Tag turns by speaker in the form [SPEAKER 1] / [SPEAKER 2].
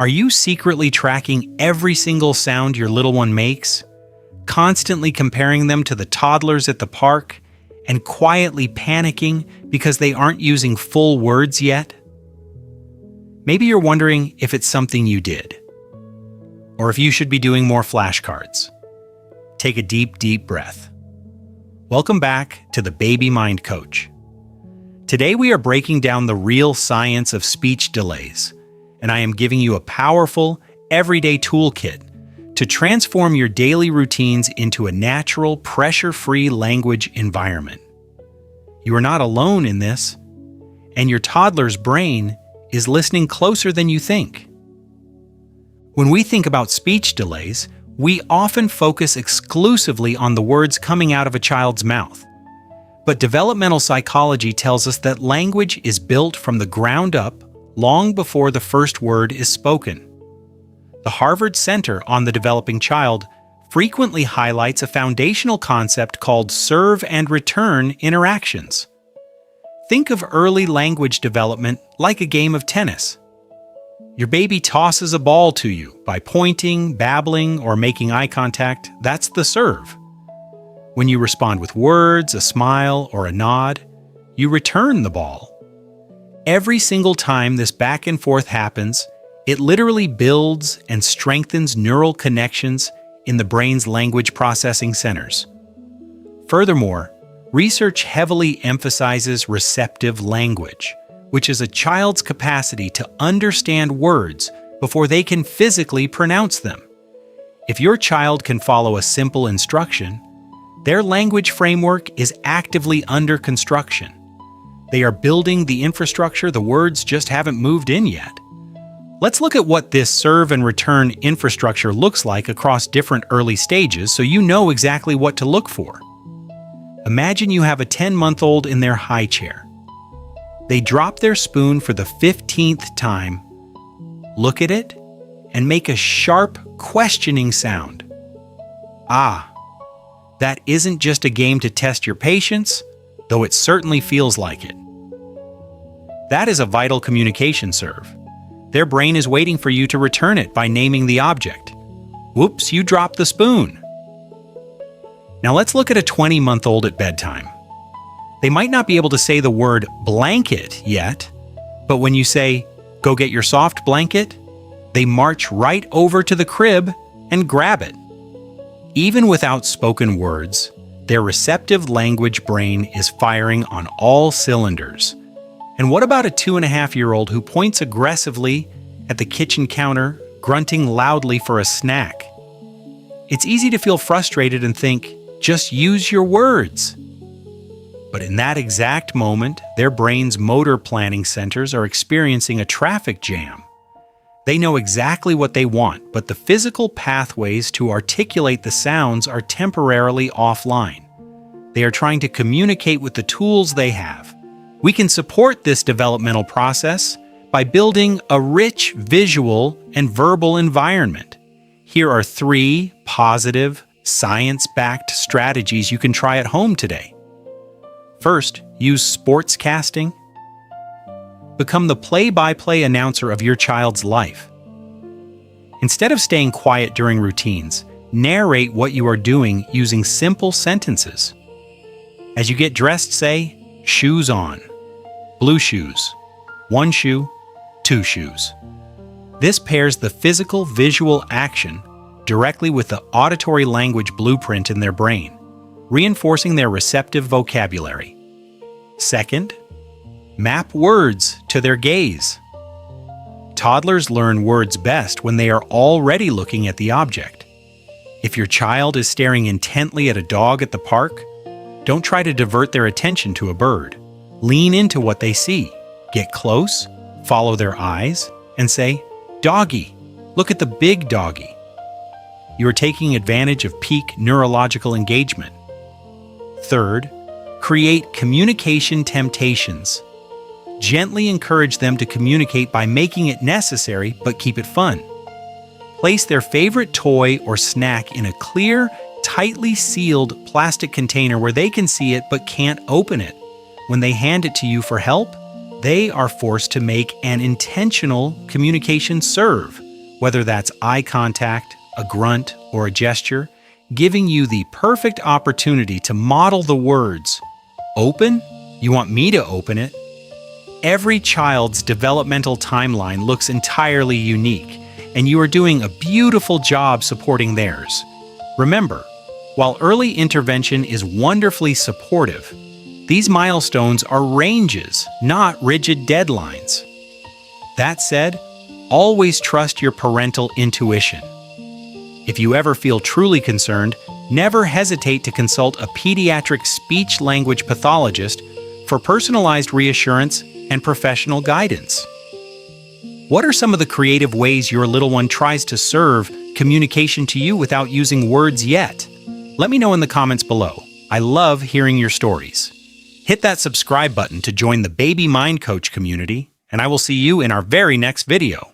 [SPEAKER 1] Are you secretly tracking every single sound your little one makes, constantly comparing them to the toddlers at the park, and quietly panicking because they aren't using full words yet? Maybe you're wondering if it's something you did, or if you should be doing more flashcards. Take a deep, deep breath. Welcome back to the Baby Mind Coach. Today we are breaking down the real science of speech delays, and I am giving you a powerful, everyday toolkit to transform your daily routines into a natural, pressure-free language environment. You are not alone in this, and your toddler's brain is listening closer than you think. When we think about speech delays, we often focus exclusively on the words coming out of a child's mouth. But developmental psychology tells us that language is built from the ground up long before the first word is spoken. The Harvard Center on the Developing Child frequently highlights a foundational concept called serve and return interactions. Think of early language development like a game of tennis. Your baby tosses a ball to you by pointing, babbling, or making eye contact. That's the serve. When you respond with words, a smile, or a nod, you return the ball. Every single time this back and forth happens, it literally builds and strengthens neural connections in the brain's language processing centers. Furthermore, research heavily emphasizes receptive language, which is a child's capacity to understand words before they can physically pronounce them. If your child can follow a simple instruction, their language framework is actively under construction. They are building the infrastructure, the words just haven't moved in yet. Let's look at what this serve and return infrastructure looks like across different early stages so you know exactly what to look for. Imagine you have a 10-month-old in their high chair. They drop their spoon for the 15th time, look at it, and make a sharp, questioning sound. Ah, that isn't just a game to test your patience, though it certainly feels like it. That is a vital communication serve. Their brain is waiting for you to return it by naming the object. Whoops, you dropped the spoon. Now let's look at a 20-month-old at bedtime. They might not be able to say the word blanket yet, but when you say, "Go get your soft blanket," they march right over to the crib and grab it. Even without spoken words, their receptive language brain is firing on all cylinders. And what about a 2.5-year-old who points aggressively at the kitchen counter, grunting loudly for a snack? It's easy to feel frustrated and think, just use your words. But in that exact moment, their brain's motor planning centers are experiencing a traffic jam. They know exactly what they want, but the physical pathways to articulate the sounds are temporarily offline. They are trying to communicate with the tools they have. We can support this developmental process by building a rich visual and verbal environment. Here are 3 positive, science-backed strategies you can try at home today. First, use sportscasting. Become the play-by-play announcer of your child's life. Instead of staying quiet during routines, narrate what you are doing using simple sentences. As you get dressed, say, "Shoes on," "Blue shoes," "1 shoe," "2 shoes." This pairs the physical visual action directly with the auditory language blueprint in their brain, reinforcing their receptive vocabulary. Second, map words to their gaze. Toddlers learn words best when they are already looking at the object. If your child is staring intently at a dog at the park, don't try to divert their attention to a bird. Lean into what they see. Get close, follow their eyes, and say, "Doggy, look at the big doggy." You are taking advantage of peak neurological engagement. Third, create communication temptations. Gently encourage them to communicate by making it necessary, but keep it fun. Place their favorite toy or snack in a clear, tightly sealed plastic container where they can see it but can't open it. When they hand it to you for help, they are forced to make an intentional communication serve, whether that's eye contact, a grunt, or a gesture, giving you the perfect opportunity to model the words. Open? You want me to open it? Every child's developmental timeline looks entirely unique, and you are doing a beautiful job supporting theirs. Remember, while early intervention is wonderfully supportive, these milestones are ranges, not rigid deadlines. That said, always trust your parental intuition. If you ever feel truly concerned, never hesitate to consult a pediatric speech-language pathologist for personalized reassurance and professional guidance. What are some of the creative ways your little one tries to serve communication to you without using words yet? Let me know in the comments below. I love hearing your stories. Hit that subscribe button to join the Baby Mind Coach community, and I will see you in our very next video.